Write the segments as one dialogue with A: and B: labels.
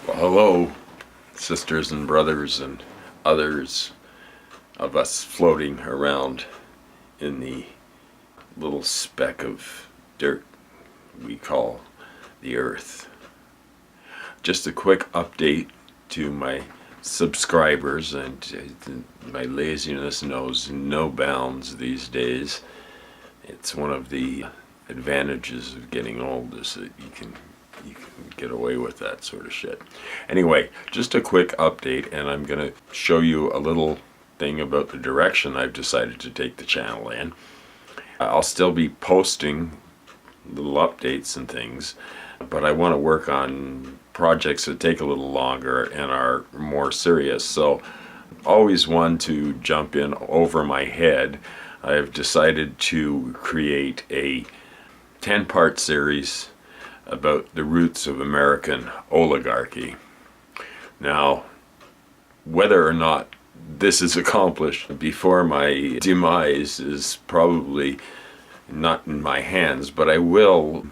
A: Well, hello, sisters and brothers and others of us floating around in the little speck of dirt we call the earth. Just a quick update to my subscribers, and my laziness knows no bounds these days. It's one of the advantages of getting old, is that you can get away with that sort of shit. Anyway, just a quick update, and I'm going to show you a little thing about the direction I've decided to take the channel in. I'll still be posting little updates and things, but I want to work on projects that take a little longer and are more serious. So, always one to jump in over my head. I've decided to create a 10-part series about the roots of American oligarchy. Now, whether or not this is accomplished before my demise is probably not in my hands, but I will,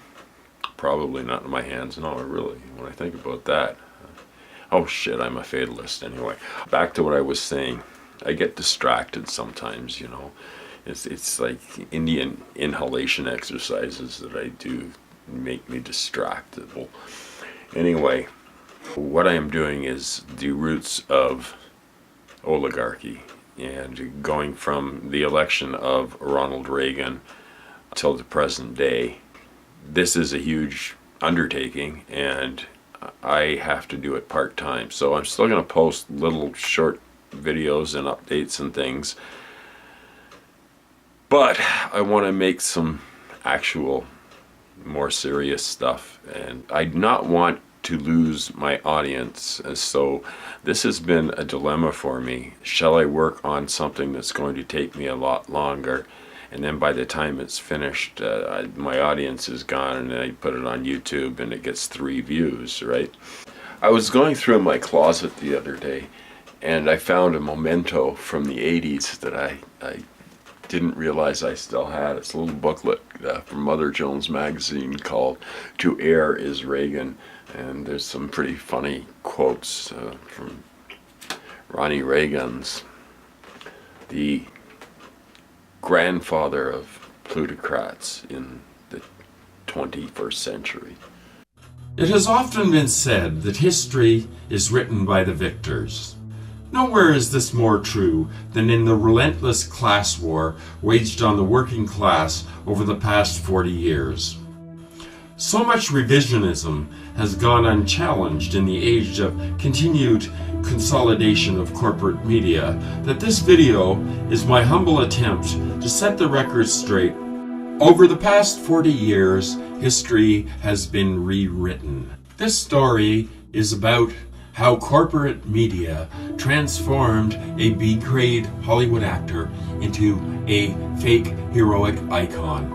A: probably not in my hands, no, really, when I think about that. Oh shit, I'm a fatalist anyway. Back to what I was saying, I get distracted sometimes, you know. It's like Indian inhalation exercises that I do make me distractible. Anyway, what I am doing is the roots of oligarchy, and going from the election of Ronald Reagan till the present day. This is a huge undertaking, and I have to do it part-time. So I'm still going to post little short videos and updates and things, but I want to make some actual more serious stuff, and I do not want to lose my audience. So this has been a dilemma for me. Shall I work on something that's going to take me a lot longer, and then by the time it's finished, my audience is gone, and I put it on YouTube and it gets 3 views, right? I was going through my closet the other day, and I found a memento from the 80s that I didn't realize I still had. It's a little booklet from Mother Jones magazine called "To Err is Reagan," and there's some pretty funny quotes from Ronnie Reagan's, the grandfather of plutocrats in the 21st century.
B: It has often been said that history is written by the victors. Nowhere is this more true than in the relentless class war waged on the working class over the past 40 years. So much revisionism has gone unchallenged in the age of continued consolidation of corporate media that this video is my humble attempt to set the record straight. Over the past 40 years, history has been rewritten. This story is about how corporate media transformed a B-grade Hollywood actor into a fake heroic icon.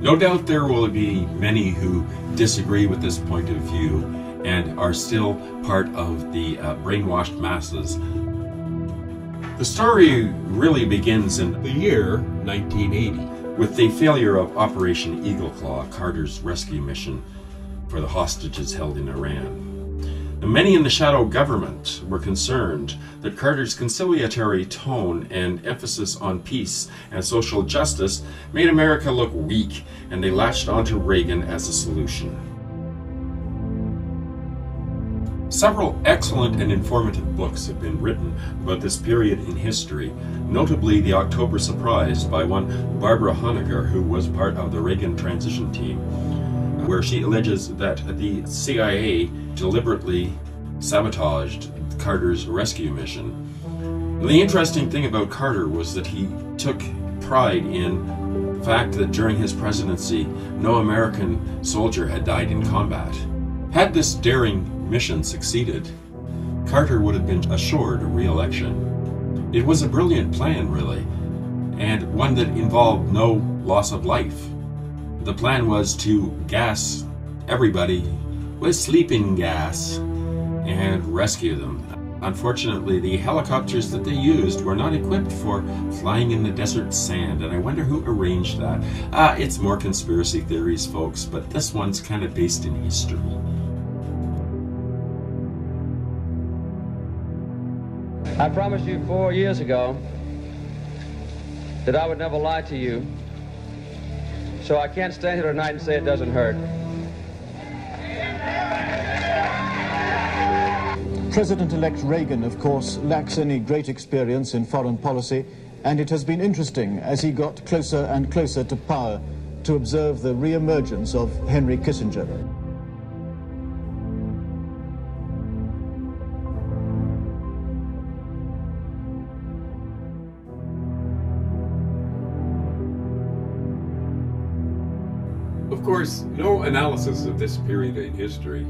B: No doubt there will be many who disagree with this point of view and are still part of the brainwashed masses. The story really begins in the year 1980 with the failure of Operation Eagle Claw, Carter's rescue mission for the hostages held in Iran. Many in the shadow government were concerned that Carter's conciliatory tone and emphasis on peace and social justice made America look weak, and they latched onto Reagan as a solution. Several excellent and informative books have been written about this period in history, notably The October Surprise by one Barbara Honegger, who was part of the Reagan transition team, where she alleges that the CIA deliberately sabotaged Carter's rescue mission. And the interesting thing about Carter was that he took pride in the fact that during his presidency, no American soldier had died in combat. Had this daring mission succeeded, Carter would have been assured a re-election. It was a brilliant plan, really, and one that involved no loss of life. The plan was to gas everybody with sleeping gas and rescue them. Unfortunately, the helicopters that they used were not equipped for flying in the desert sand, and I wonder who arranged that. It's more conspiracy theories, folks, but this one's kind of based in history.
C: I promised you 4 years ago that I would never lie to you, so I can't stand here tonight and say it doesn't hurt.
D: President-elect Reagan, of course, lacks any great experience in foreign policy, and it has been interesting as he got closer and closer to power to observe the re-emergence of Henry Kissinger.
B: Of course, no analysis of this period in history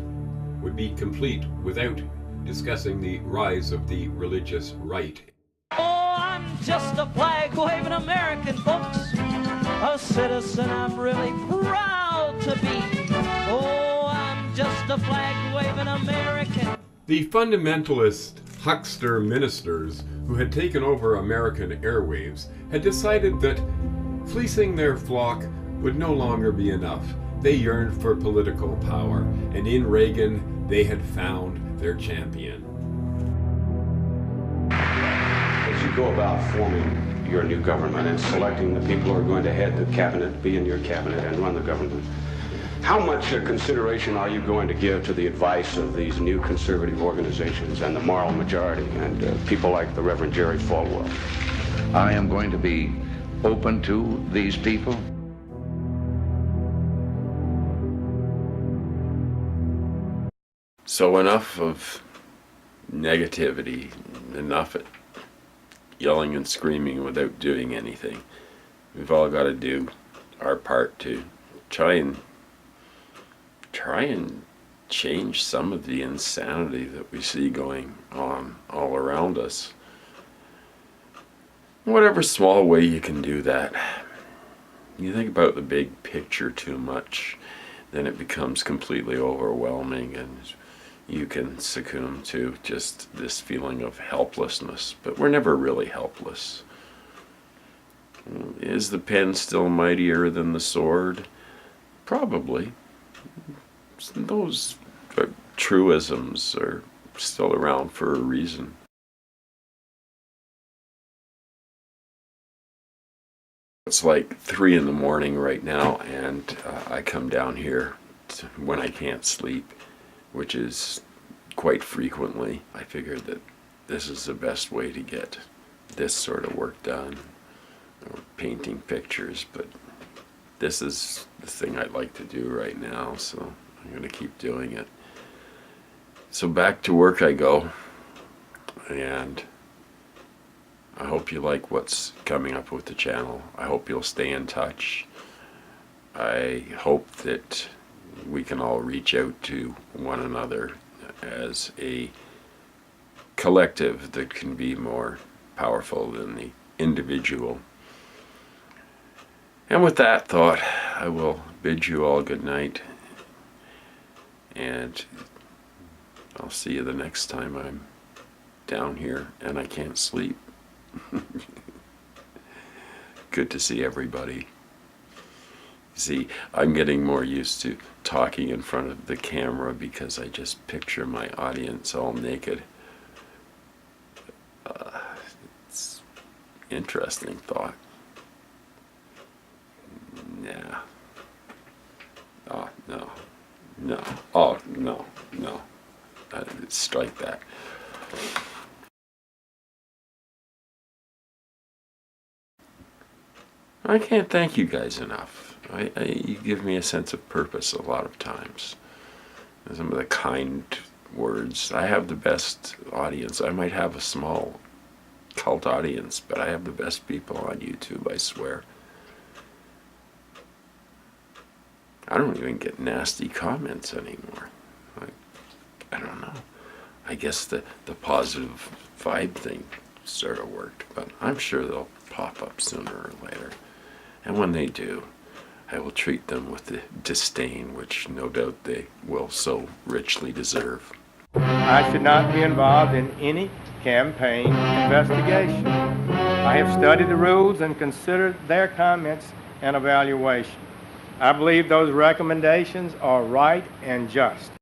B: would be complete without discussing the rise of the religious right.
E: Oh, I'm just a flag-waving American, folks. A citizen I'm really proud to be. Oh, I'm just a flag-waving American.
B: The fundamentalist huckster ministers who had taken over American airwaves had decided that fleecing their flock would no longer be enough. They yearned for political power, and in Reagan, they had found their champion.
F: As you go about forming your new government and selecting the people who are going to head the cabinet, be in your cabinet, and run the government, how much consideration are you going to give to the advice of these new conservative organizations and the moral majority and people like the Reverend Jerry Falwell?
G: I am going to be open to these people.
A: So enough of negativity, enough of yelling and screaming without doing anything. We've all got to do our part to try and change some of the insanity that we see going on all around us. Whatever small way you can do that. You think about the big picture too much, then it becomes completely overwhelming and you can succumb to just this feeling of helplessness. But we're never really helpless. Is the pen still mightier than the sword? Probably. Those truisms are still around for a reason. It's like 3 in the morning right now, and I come down here when I can't sleep, which is quite frequently. I figured that this is the best way to get this sort of work done, or painting pictures, but this is the thing I'd like to do right now, so I'm going to keep doing it. So back to work I go, and I hope you like what's coming up with the channel. I hope you'll stay in touch. I hope that we can all reach out to one another as a collective that can be more powerful than the individual. And with that thought, I will bid you all good night, and I'll see you the next time I'm down here and I can't sleep. Good to see everybody. See, I'm getting more used to talking in front of the camera because I just picture my audience all naked. It's interesting thought. Nah. Oh, no. No. Oh, no. No. Strike that. I can't thank you guys enough. You give me a sense of purpose a lot of times. Some of the kind words. I have the best audience. I might have a small cult audience, but I have the best people on YouTube, I swear. I don't even get nasty comments anymore. I don't know. I guess the positive vibe thing sort of worked, but I'm sure they'll pop up sooner or later. And when they do, I will treat them with the disdain which no doubt they will so richly deserve.
H: I should not be involved in any campaign investigation. I have studied the rules and considered their comments and evaluation. I believe those recommendations are right and just.